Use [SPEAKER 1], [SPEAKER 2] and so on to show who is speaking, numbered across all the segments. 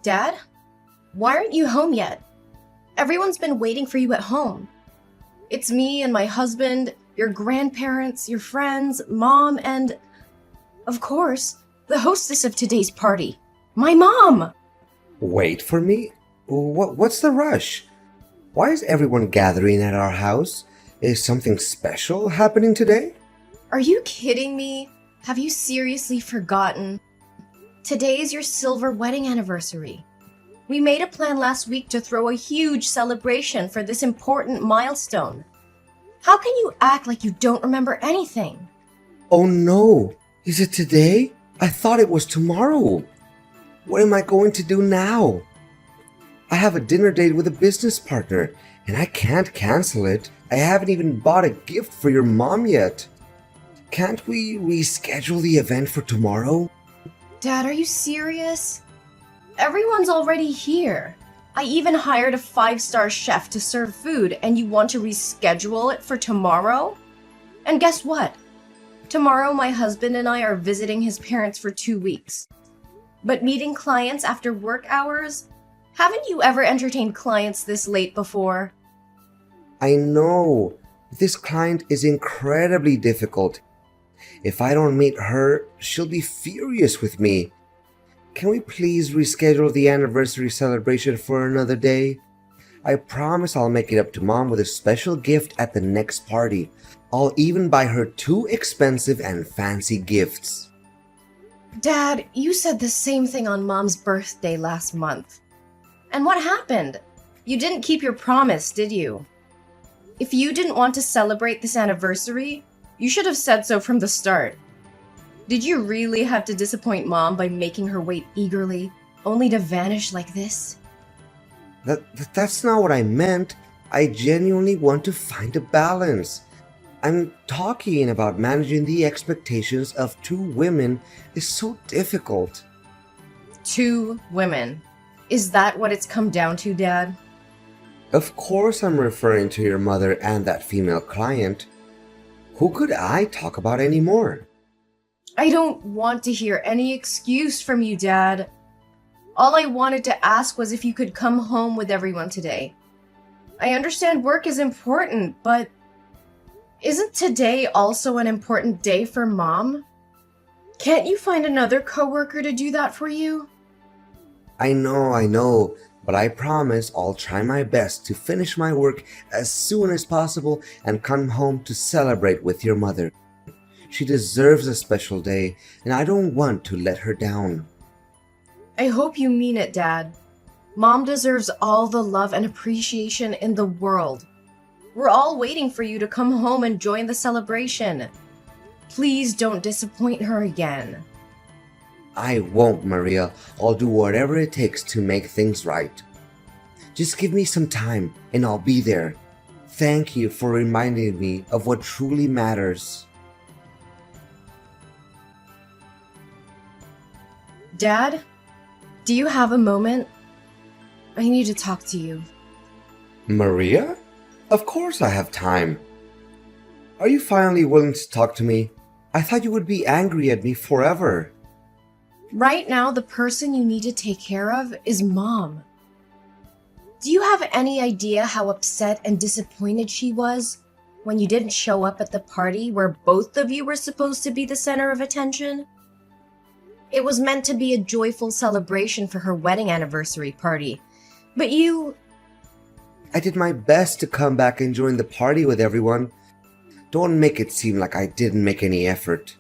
[SPEAKER 1] Dad? Why aren't you home yet? Everyone's been waiting for you at home. It's me and my husband, your grandparents, your friends, Mom, and, of course, the hostess of today's party, my mom!
[SPEAKER 2] Wait for me? What's the rush? Why is everyone gathering at our house? Is something special happening today?
[SPEAKER 1] Are you kidding me? Have you seriously forgotten? Today is your silver wedding anniversary. We made a plan last week to throw a huge celebration for this important milestone. How can you act like you don't remember anything?
[SPEAKER 2] Oh no! Is it today? I thought it was tomorrow. What am I going to do now? I have a dinner date with a business partner, and I can't cancel it. I haven't even bought a gift for your mom yet. Can't we reschedule the event for tomorrow?
[SPEAKER 1] Dad, are you serious? Everyone's already here. I even hired a 5-star chef to serve food, and you want to reschedule it for tomorrow? And guess what? Tomorrow my husband and I are visiting his parents for 2 weeks. But meeting clients after work hours? Haven't you ever entertained clients this late before?
[SPEAKER 2] I know. This client is incredibly difficult. If I don't meet her, she'll be furious with me. Can we please reschedule the anniversary celebration for another day? I promise I'll make it up to Mom with a special gift at the next party. I'll even buy her 2 expensive and fancy gifts.
[SPEAKER 1] Dad, you said the same thing on Mom's birthday last month. And what happened? You didn't keep your promise, did you? If you didn't want to celebrate this anniversary, you should have said so from the start. Did you really have to disappoint Mom by making her wait eagerly, only to vanish like this?
[SPEAKER 2] That's not what I meant. I genuinely want to find a balance. I'm talking about managing the expectations of 2 women is so difficult.
[SPEAKER 1] 2 women. Is that what it's come down to, Dad?
[SPEAKER 2] Of course I'm referring to your mother and that female client. Who could I talk about anymore?
[SPEAKER 1] I don't want to hear any excuse from you, Dad. All I wanted to ask was if you could come home with everyone today. I understand work is important, but isn't today also an important day for Mom? Can't you find another coworker to do that for you?
[SPEAKER 2] I know, but I promise I'll try my best to finish my work as soon as possible and come home to celebrate with your mother. She deserves a special day, and I don't want to let her down.
[SPEAKER 1] I hope you mean it, Dad. Mom deserves all the love and appreciation in the world. We're all waiting for you to come home and join the celebration. Please don't disappoint her again.
[SPEAKER 2] I won't, Maria. I'll do whatever it takes to make things right. Just give me some time, and I'll be there. Thank you for reminding me of what truly matters.
[SPEAKER 1] Dad, do you have a moment? I need to talk to you.
[SPEAKER 2] Maria? Of course I have time. Are you finally willing to talk to me? I thought you would be angry at me forever.
[SPEAKER 1] Right now, the person you need to take care of is Mom. Do you have any idea how upset and disappointed she was when you didn't show up at the party where both of you were supposed to be the center of attention? It was meant to be a joyful celebration for her wedding anniversary party, but you...
[SPEAKER 2] I did my best to come back and join the party with everyone. Don't make it seem like I didn't make any effort.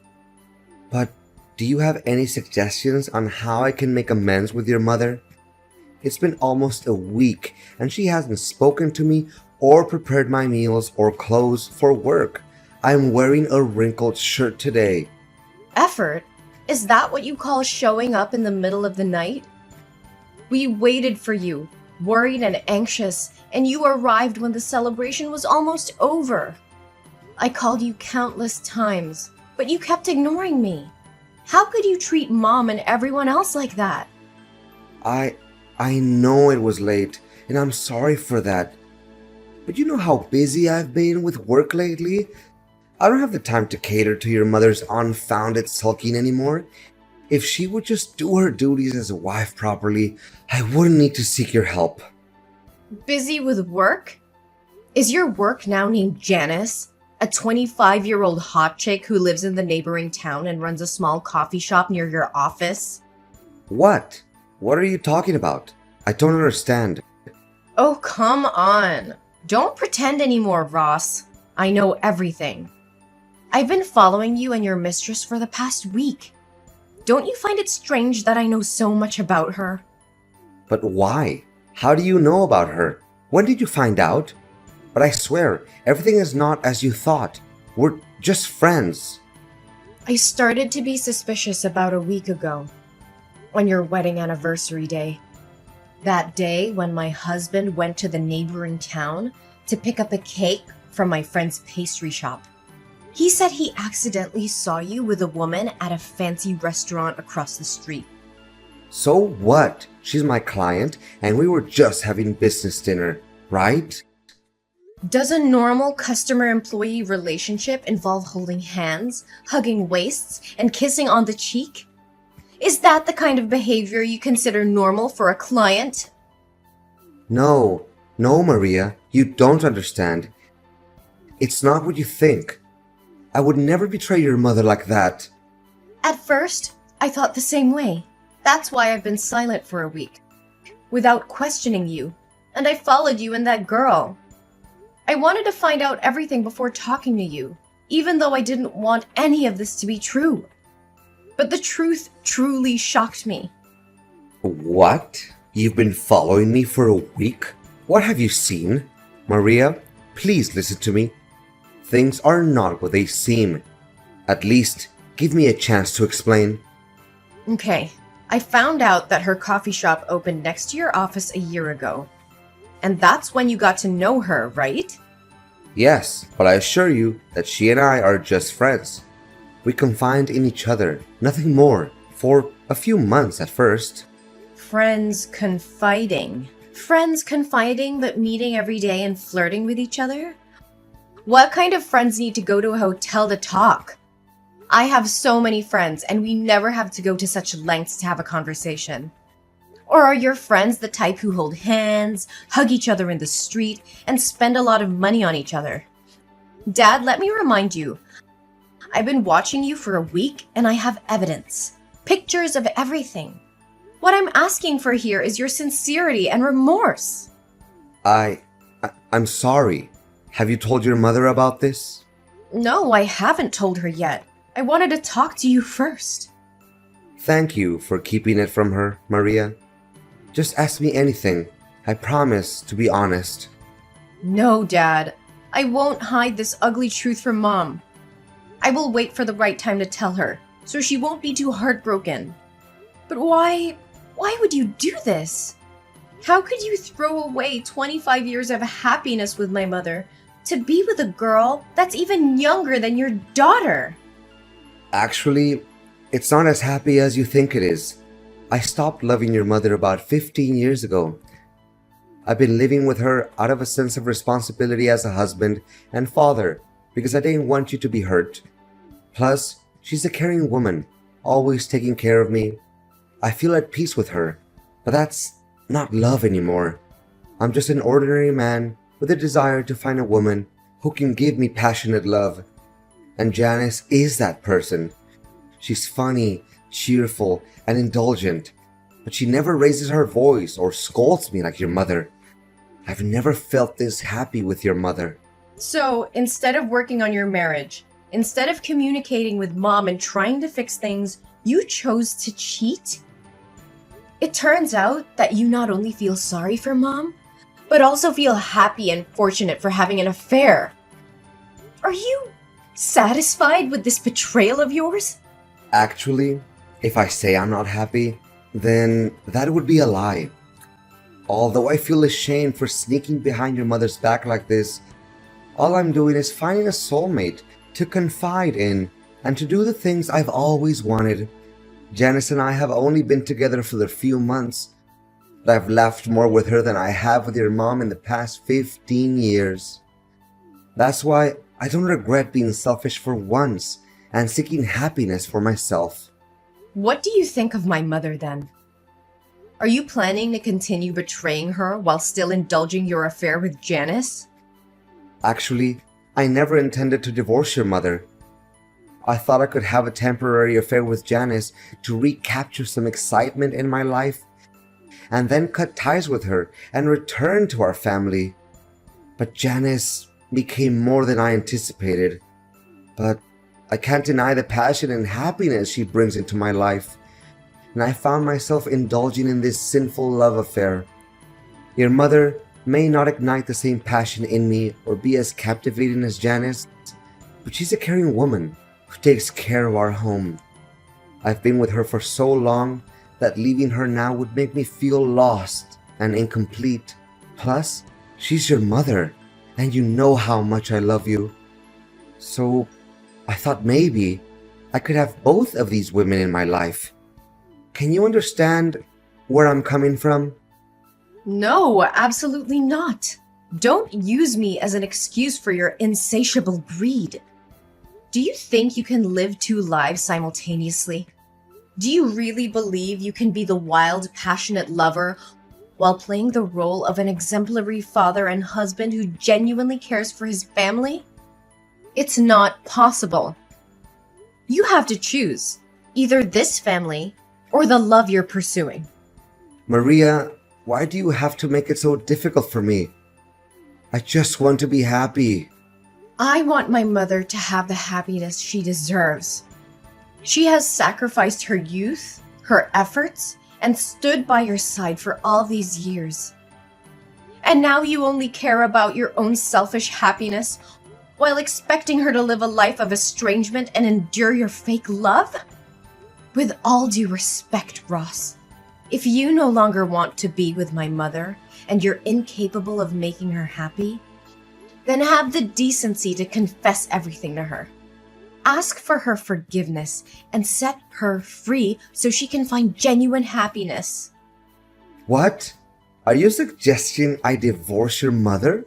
[SPEAKER 2] But do you have any suggestions on how I can make amends with your mother? It's been almost a week and she hasn't spoken to me or prepared my meals or clothes for work. I'm wearing a wrinkled shirt today.
[SPEAKER 1] Effort? Is that what you call showing up in the middle of the night? We waited for you, worried and anxious, and you arrived when the celebration was almost over. I called you countless times, but you kept ignoring me. How could you treat Mom and everyone else like that?
[SPEAKER 2] I know it was late, and I'm sorry for that. But you know how busy I've been with work lately? I don't have the time to cater to your mother's unfounded sulking anymore. If she would just do her duties as a wife properly, I wouldn't need to seek your help.
[SPEAKER 1] Busy with work? Is your work now named Janice? A 25-year-old hot chick who lives in the neighboring town and runs a small coffee shop near your office?
[SPEAKER 2] What? What are you talking about? I don't understand.
[SPEAKER 1] Oh, come on. Don't pretend anymore, Ross. I know everything. I've been following you and your mistress for the past week. Don't you find it strange that I know so much about her?
[SPEAKER 2] But why? How do you know about her? When did you find out? But I swear, everything is not as you thought. We're just friends.
[SPEAKER 1] I started to be suspicious about a week ago, on your wedding anniversary day. That day when my husband went to the neighboring town to pick up a cake from my friend's pastry shop. He said he accidentally saw you with a woman at a fancy restaurant across the street.
[SPEAKER 2] So what? She's my client, and we were just having business dinner, right?
[SPEAKER 1] Does a normal customer-employee relationship involve holding hands, hugging waists, and kissing on the cheek? Is that the kind of behavior you consider normal for a client?
[SPEAKER 2] No, Maria, you don't understand. It's not what you think. I would never betray your mother like that.
[SPEAKER 1] At first, I thought the same way. That's why I've been silent for a week, without questioning you, and I followed you and that girl. I wanted to find out everything before talking to you, even though I didn't want any of this to be true. But the truth truly shocked me.
[SPEAKER 2] What? You've been following me for a week? What have you seen? Maria, please listen to me. Things are not what they seem. At least, give me a chance to explain.
[SPEAKER 1] Okay, I found out that her coffee shop opened next to your office a year ago. And that's when you got to know her, right?
[SPEAKER 2] Yes, but I assure you that she and I are just friends. We confide in each other, nothing more, for a few months at first.
[SPEAKER 1] Friends confiding. Friends confiding but meeting every day and flirting with each other? What kind of friends need to go to a hotel to talk? I have so many friends and we never have to go to such lengths to have a conversation. Or are your friends the type who hold hands, hug each other in the street, and spend a lot of money on each other? Dad, let me remind you, I've been watching you for a week and I have evidence. Pictures of everything. What I'm asking for here is your sincerity and remorse.
[SPEAKER 2] I'm sorry. Have you told your mother about this?
[SPEAKER 1] No, I haven't told her yet. I wanted to talk to you first.
[SPEAKER 2] Thank you for keeping it from her, Maria. Just ask me anything. I promise to be honest.
[SPEAKER 1] No, Dad. I won't hide this ugly truth from Mom. I will wait for the right time to tell her, so she won't be too heartbroken. But why would you do this? How could you throw away 25 years of happiness with my mother to be with a girl that's even younger than your daughter?
[SPEAKER 2] Actually, it's not as happy as you think it is. I stopped loving your mother about 15 years ago. I've been living with her out of a sense of responsibility as a husband and father because I didn't want you to be hurt. Plus, she's a caring woman, always taking care of me. I feel at peace with her, but that's not love anymore. I'm just an ordinary man with a desire to find a woman who can give me passionate love. And Janice is that person. She's funny, cheerful, and indulgent, but she never raises her voice or scolds me like your mother. I've never felt this happy with your mother.
[SPEAKER 1] So, instead of working on your marriage, instead of communicating with Mom and trying to fix things, you chose to cheat? It turns out that you not only feel sorry for Mom, but also feel happy and fortunate for having an affair. Are you satisfied with this betrayal of yours?
[SPEAKER 2] Actually, if I say I'm not happy, then that would be a lie. Although I feel ashamed for sneaking behind your mother's back like this, all I'm doing is finding a soulmate to confide in and to do the things I've always wanted. Janice and I have only been together for a few months, but I've laughed more with her than I have with your mom in the past 15 years. That's why I don't regret being selfish for once and seeking happiness for myself.
[SPEAKER 1] What do you think of my mother then? Are you planning to continue betraying her while still indulging your affair with Janice?
[SPEAKER 2] Actually, I never intended to divorce your mother. I thought I could have a temporary affair with Janice to recapture some excitement in my life, and then cut ties with her and return to our family. But Janice became more than I anticipated. But I can't deny the passion and happiness she brings into my life, and I found myself indulging in this sinful love affair. Your mother may not ignite the same passion in me or be as captivating as Janice, but she's a caring woman who takes care of our home. I've been with her for so long that leaving her now would make me feel lost and incomplete. Plus, she's your mother, and you know how much I love you. So, I thought maybe I could have both of these women in my life. Can you understand where I'm coming from?
[SPEAKER 1] No, absolutely not. Don't use me as an excuse for your insatiable greed. Do you think you can live two lives simultaneously? Do you really believe you can be the wild, passionate lover while playing the role of an exemplary father and husband who genuinely cares for his family? It's not possible. You have to choose either this family or the love you're pursuing.
[SPEAKER 2] Maria, why do you have to make it so difficult for me? I just want to be happy.
[SPEAKER 1] I want my mother to have the happiness she deserves. She has sacrificed her youth, her efforts, and stood by your side for all these years. And now you only care about your own selfish happiness while expecting her to live a life of estrangement and endure your fake love? With all due respect, Ross, if you no longer want to be with my mother and you're incapable of making her happy, then have the decency to confess everything to her. Ask for her forgiveness and set her free so she can find genuine happiness.
[SPEAKER 2] What? Are you suggesting I divorce your mother?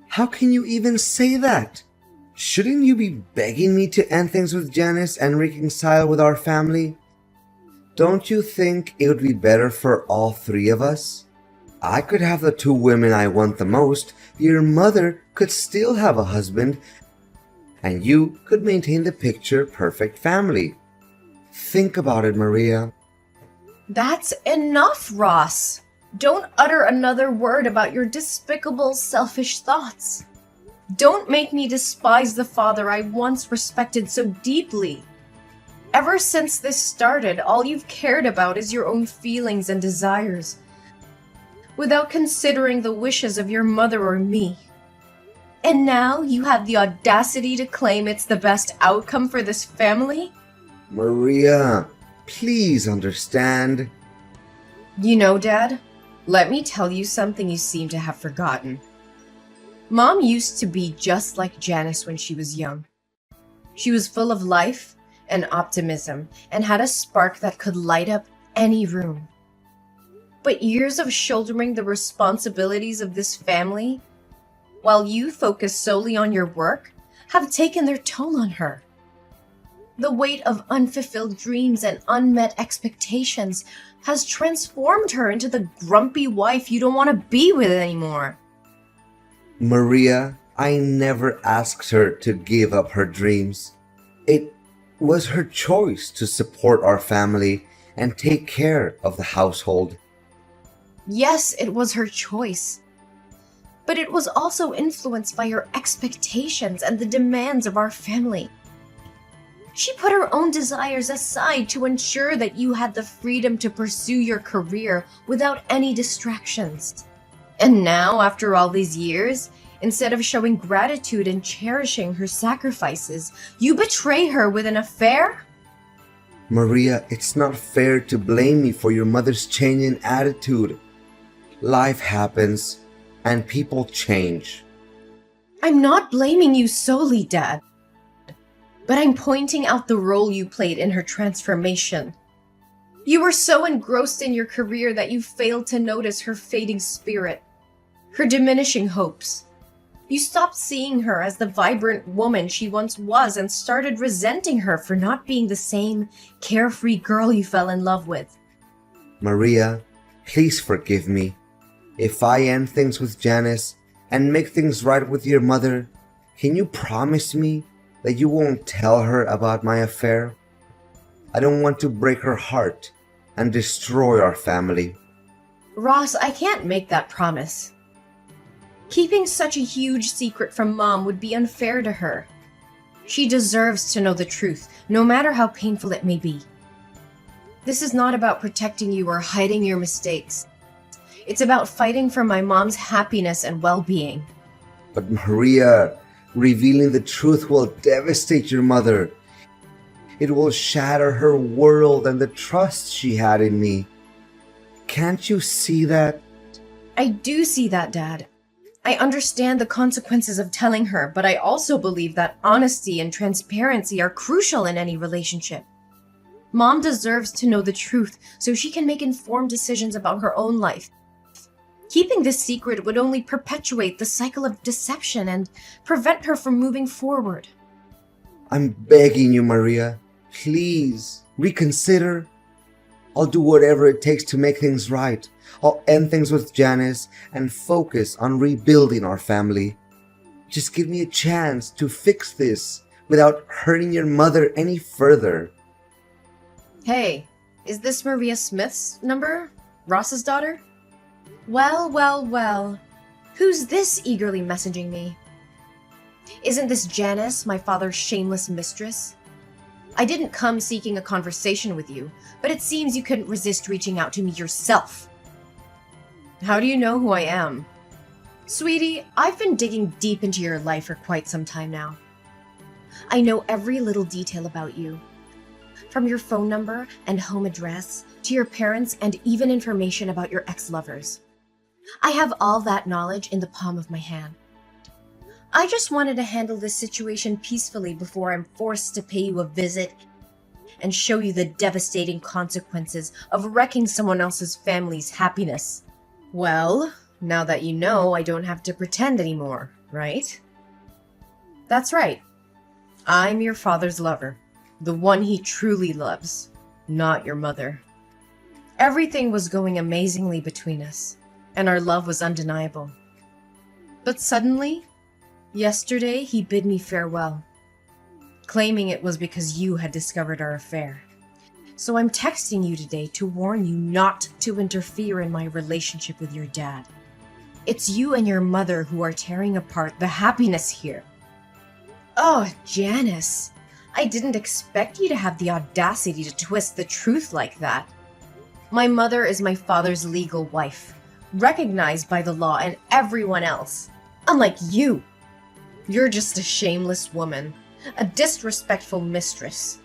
[SPEAKER 2] How can you even say that? Shouldn't you be begging me to end things with Janice and reconcile with our family? Don't you think it would be better for all three of us? I could have the two women I want the most, your mother could still have a husband, and you could maintain the picture-perfect family. Think about it, Maria.
[SPEAKER 1] That's enough, Ross. Don't utter another word about your despicable, selfish thoughts. Don't make me despise the father I once respected so deeply. Ever since this started, all you've cared about is your own feelings and desires, without considering the wishes of your mother or me. And now you have the audacity to claim it's the best outcome for this family?
[SPEAKER 2] Maria, please understand.
[SPEAKER 1] You know, Dad, let me tell you something you seem to have forgotten. Mom used to be just like Janice when she was young. She was full of life and optimism and had a spark that could light up any room. But years of shouldering the responsibilities of this family, while you focus solely on your work, have taken their toll on her. The weight of unfulfilled dreams and unmet expectations has transformed her into the grumpy wife you don't want to be with anymore.
[SPEAKER 2] Maria, I never asked her to give up her dreams. It was her choice to support our family and take care of the household.
[SPEAKER 1] Yes, it was her choice. But it was also influenced by your expectations and the demands of our family. She put her own desires aside to ensure that you had the freedom to pursue your career without any distractions. And now, after all these years, instead of showing gratitude and cherishing her sacrifices, you betray her with an affair?
[SPEAKER 2] Maria, it's not fair to blame me for your mother's change in attitude. Life happens, and people change.
[SPEAKER 1] I'm not blaming you solely, Dad. But I'm pointing out the role you played in her transformation. You were so engrossed in your career that you failed to notice her fading spirit, her diminishing hopes, You stopped seeing her as the vibrant woman she once was and started resenting her for not being the same carefree girl you fell in love with.
[SPEAKER 2] Maria, please forgive me. If I end things with Janice and make things right with your mother, can you promise me that you won't tell her about my affair? I don't want to break her heart and destroy our family.
[SPEAKER 1] Ross, I can't make that promise. Keeping such a huge secret from Mom would be unfair to her. She deserves to know the truth, no matter how painful it may be. This is not about protecting you or hiding your mistakes. It's about fighting for my mom's happiness and well-being.
[SPEAKER 2] But Maria, revealing the truth will devastate your mother. It will shatter her world and the trust she had in me. Can't you see that?
[SPEAKER 1] I do see that, Dad. I understand the consequences of telling her, but I also believe that honesty and transparency are crucial in any relationship. Mom deserves to know the truth so she can make informed decisions about her own life. Keeping this secret would only perpetuate the cycle of deception and prevent her from moving forward.
[SPEAKER 2] I'm begging you, Maria. Please, reconsider. I'll do whatever it takes to make things right. I'll end things with Janice and focus on rebuilding our family. Just give me a chance to fix this without hurting your mother any further.
[SPEAKER 1] Hey, is this Maria Smith's number? Ross's daughter? Well. Who's this eagerly messaging me? Isn't this Janice, my father's shameless mistress? I didn't come seeking a conversation with you, but it seems you couldn't resist reaching out to me yourself. How do you know who I am? Sweetie, I've been digging deep into your life for quite some time now. I know every little detail about you. From your phone number and home address, to your parents, and even information about your ex-lovers. I have all that knowledge in the palm of my hand. I just wanted to handle this situation peacefully before I'm forced to pay you a visit and show you the devastating consequences of wrecking someone else's family's happiness. Well, now that you know, I don't have to pretend anymore, right? That's right. I'm your father's lover, the one he truly loves, not your mother. Everything was going amazingly between us, and our love was undeniable. But suddenly, yesterday, he bid me farewell, claiming it was because you had discovered our affair. So I'm texting you today to warn you not to interfere in my relationship with your dad. It's you and your mother who are tearing apart the happiness here. Oh, Janice, I didn't expect you to have the audacity to twist the truth like that. My mother is my father's legal wife, recognized by the law and everyone else. Unlike you. You're just a shameless woman, a disrespectful mistress.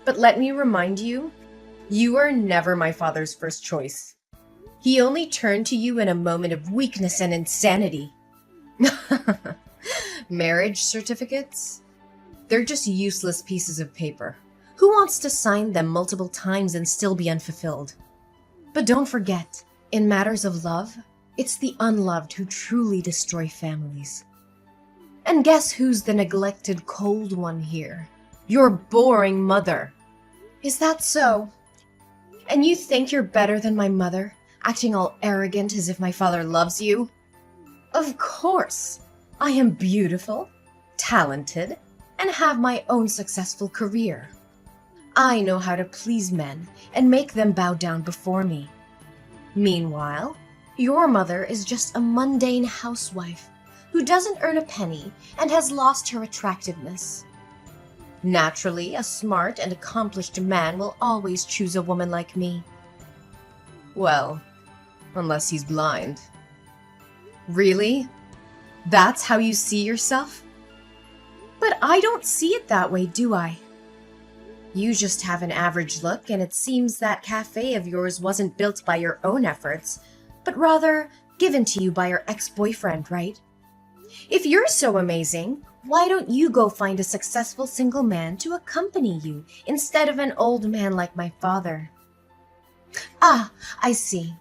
[SPEAKER 1] But let me remind you, you were never my father's first choice. He only turned to you in a moment of weakness and insanity. Marriage certificates? They're just useless pieces of paper. Who wants to sign them multiple times and still be unfulfilled? But don't forget, in matters of love, it's the unloved who truly destroy families. And guess who's the neglected cold one here? Your boring mother. Is that so? And you think you're better than my mother, acting all arrogant as if my father loves you? Of course. I am beautiful, talented, and have my own successful career. I know how to please men and make them bow down before me. Meanwhile, your mother is just a mundane housewife who doesn't earn a penny and has lost her attractiveness. Naturally, a smart and accomplished man will always choose a woman like me. Well, unless he's blind. Really? That's how you see yourself? But I don't see it that way, do I? You just have an average look, and it seems that cafe of yours wasn't built by your own efforts, but rather given to you by your ex-boyfriend, right? If you're so amazing, why don't you go find a successful single man to accompany you instead of an old man like my father? Ah, I see.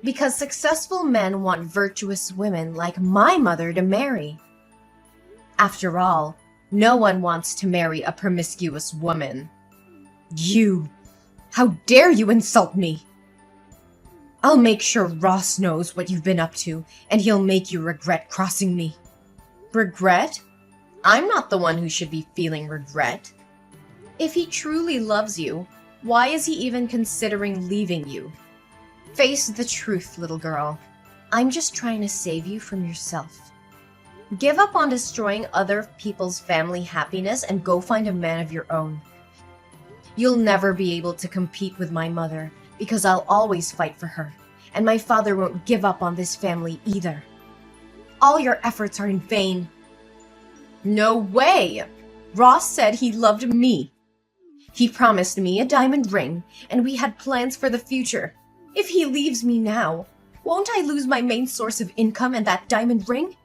[SPEAKER 1] Because successful men want virtuous women like my mother to marry. After all, no one wants to marry a promiscuous woman. You! How dare you insult me! I'll make sure Ross knows what you've been up to, and he'll make you regret crossing me. Regret? I'm not the one who should be feeling regret. If he truly loves you, why is he even considering leaving you? Face the truth, little girl. I'm just trying to save you from yourself. Give up on destroying other people's family happiness and go find a man of your own. You'll never be able to compete with my mother because I'll always fight for her, and my father won't give up on this family either. All your efforts are in vain. No way! Ross said he loved me. He promised me a diamond ring, and we had plans for the future. If he leaves me now, won't I lose my main source of income and that diamond ring?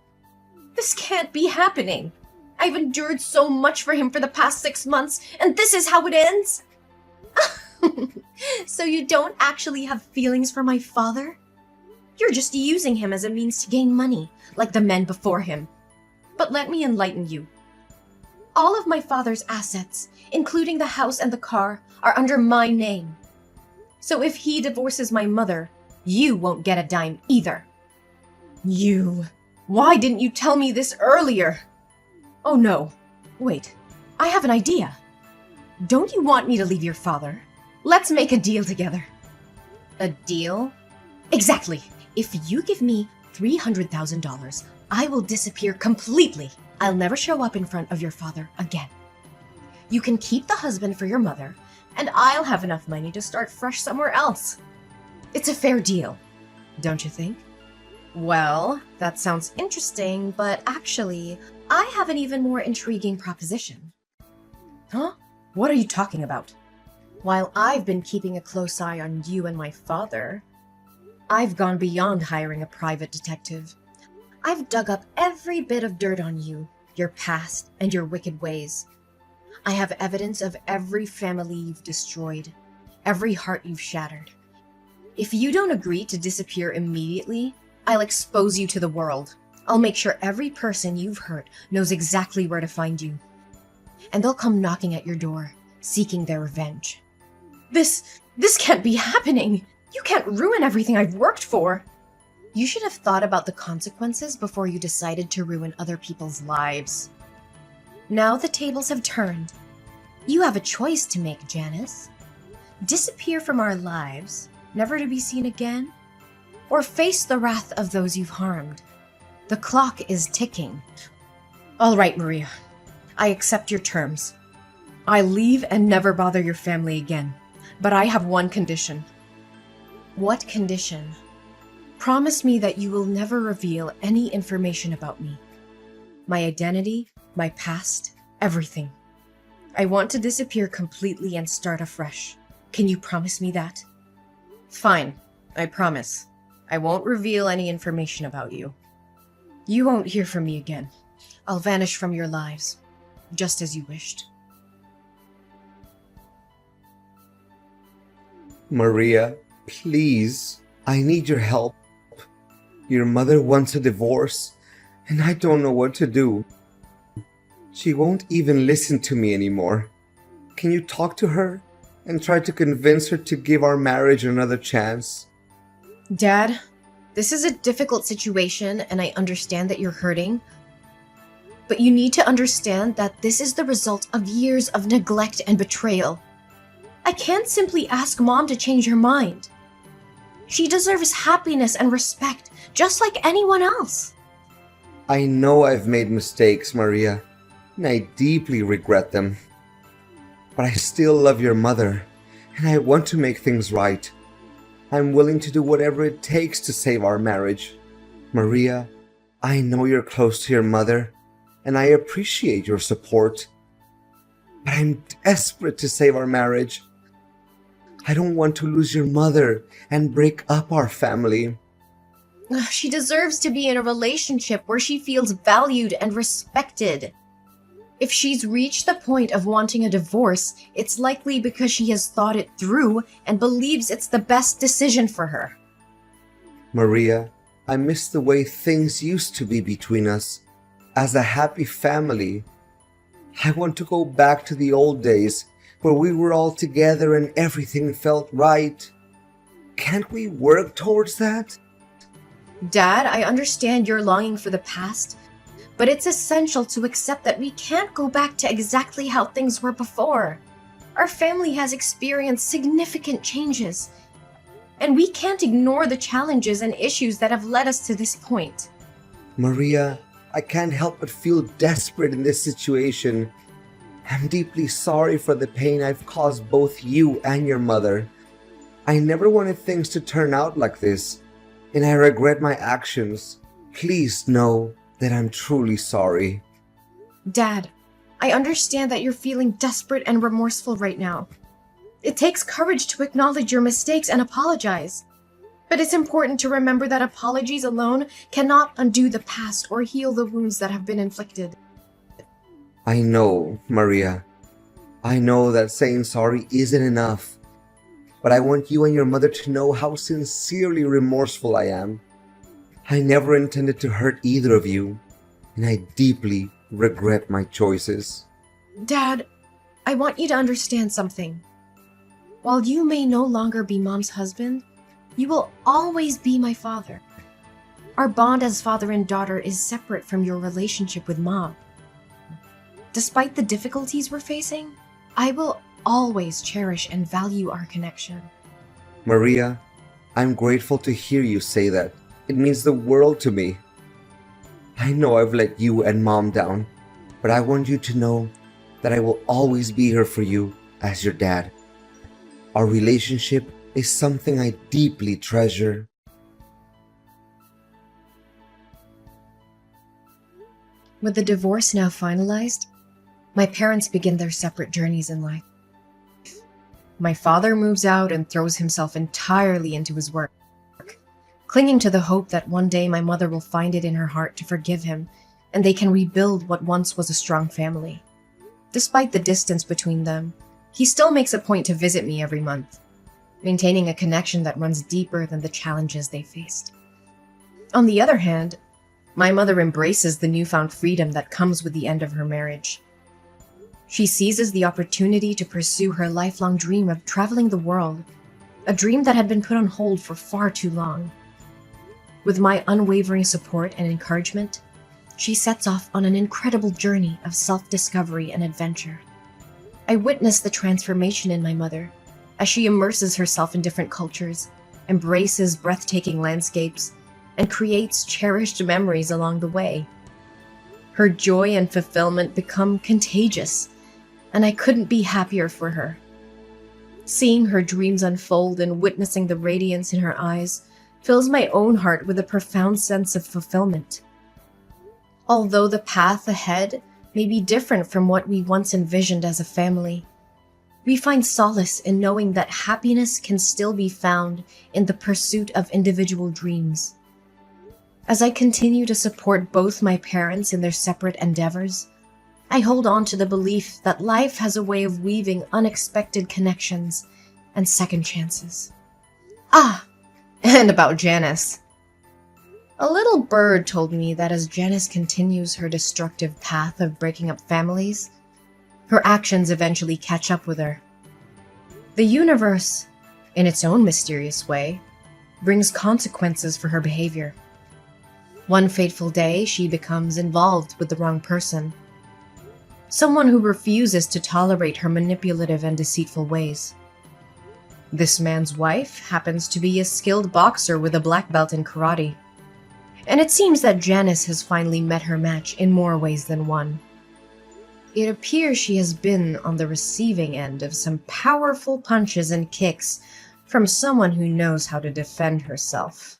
[SPEAKER 1] This can't be happening. I've endured so much for him for the past 6 months, and this is how it ends? So you don't actually have feelings for my father? You're just using him as a means to gain money, like the men before him. But let me enlighten you. All of my father's assets, including the house and the car, are under my name. So if he divorces my mother, you won't get a dime either. You! Why didn't you tell me this earlier? Oh no. Wait, I have an idea. Don't you want me to leave your father? Let's make a deal together. A deal? Exactly. If you give me $300,000, I will disappear completely. I'll never show up in front of your father again. You can keep the husband for your mother, and I'll have enough money to start fresh somewhere else. It's a fair deal, don't you think? Well, that sounds interesting, but actually, I have an even more intriguing proposition. Huh? What are you talking about? While I've been keeping a close eye on you and my father, I've gone beyond hiring a private detective. I've dug up every bit of dirt on you, your past, and your wicked ways. I have evidence of every family you've destroyed, every heart you've shattered. If you don't agree to disappear immediately, I'll expose you to the world. I'll make sure every person you've hurt knows exactly where to find you. And they'll come knocking at your door, seeking their revenge. This can't be happening! You can't ruin everything I've worked for! You should have thought about the consequences before you decided to ruin other people's lives. Now the tables have turned. You have a choice to make, Janice. Disappear from our lives, never to be seen again, or face the wrath of those you've harmed. The clock is ticking. All right, Maria. I accept your terms. I'll leave and never bother your family again. But I have one condition. What condition? Promise me that you will never reveal any information about me. My identity, my past, everything. I want to disappear completely and start afresh. Can you promise me that? Fine, I promise. I won't reveal any information about you. You won't hear from me again. I'll vanish from your lives, just as you wished.
[SPEAKER 2] Maria, please, I need your help. Your mother wants a divorce, and I don't know what to do. She won't even listen to me anymore. Can you talk to her and try to convince her to give our marriage another chance?
[SPEAKER 1] Dad, this is a difficult situation, and I understand that you're hurting. But you need to understand that this is the result of years of neglect and betrayal. I can't simply ask Mom to change her mind. She deserves happiness and respect, just like anyone else.
[SPEAKER 2] I know I've made mistakes, Maria, and I deeply regret them. But I still love your mother, and I want to make things right. I'm willing to do whatever it takes to save our marriage. Maria, I know you're close to your mother, and I appreciate your support. But I'm desperate to save our marriage. I don't want to lose your mother and break up our family.
[SPEAKER 1] She deserves to be in a relationship where she feels valued and respected. If she's reached the point of wanting a divorce, it's likely because she has thought it through and believes it's the best decision for her.
[SPEAKER 2] Maria, I miss the way things used to be between us. As a happy family, I want to go back to the old days where we were all together and everything felt right. Can't we work towards that?
[SPEAKER 1] Dad, I understand you're longing for the past, but it's essential to accept that we can't go back to exactly how things were before. Our family has experienced significant changes, and we can't ignore the challenges and issues that have led us to this point.
[SPEAKER 2] Maria, I can't help but feel desperate in this situation. I'm deeply sorry for the pain I've caused both you and your mother. I never wanted things to turn out like this, and I regret my actions. Please know that I'm truly sorry.
[SPEAKER 1] Dad, I understand that you're feeling desperate and remorseful right now. It takes courage to acknowledge your mistakes and apologize. But it's important to remember that apologies alone cannot undo the past or heal the wounds that have been inflicted.
[SPEAKER 2] I know, Maria. I know that saying sorry isn't enough. But I want you and your mother to know how sincerely remorseful I am. I never intended to hurt either of you, and I deeply regret my choices.
[SPEAKER 1] Dad, I want you to understand something. While you may no longer be Mom's husband, you will always be my father. Our bond as father and daughter is separate from your relationship with Mom. Despite the difficulties we're facing, I will always cherish and value our connection.
[SPEAKER 2] Maria, I'm grateful to hear you say that. It means the world to me. I know I've let you and Mom down, but I want you to know that I will always be here for you as your dad. Our relationship is something I deeply treasure.
[SPEAKER 1] With the divorce now finalized, my parents begin their separate journeys in life. My father moves out and throws himself entirely into his work, clinging to the hope that one day my mother will find it in her heart to forgive him and they can rebuild what once was a strong family. Despite the distance between them, he still makes a point to visit me every month, maintaining a connection that runs deeper than the challenges they faced. On the other hand, my mother embraces the newfound freedom that comes with the end of her marriage. She seizes the opportunity to pursue her lifelong dream of traveling the world, a dream that had been put on hold for far too long. With my unwavering support and encouragement, she sets off on an incredible journey of self-discovery and adventure. I witness the transformation in my mother as she immerses herself in different cultures, embraces breathtaking landscapes, and creates cherished memories along the way. Her joy and fulfillment become contagious, and I couldn't be happier for her. Seeing her dreams unfold and witnessing the radiance in her eyes fills my own heart with a profound sense of fulfillment. Although the path ahead may be different from what we once envisioned as a family, we find solace in knowing that happiness can still be found in the pursuit of individual dreams. As I continue to support both my parents in their separate endeavors, I hold on to the belief that life has a way of weaving unexpected connections and second chances. And about Janice. A little bird told me that as Janice continues her destructive path of breaking up families, her actions eventually catch up with her. The universe, in its own mysterious way, brings consequences for her behavior. One fateful day, she becomes involved with the wrong person, someone who refuses to tolerate her manipulative and deceitful ways. This man's wife happens to be a skilled boxer with a black belt in karate, and it seems that Janice has finally met her match in more ways than one. It appears she has been on the receiving end of some powerful punches and kicks from someone who knows how to defend herself.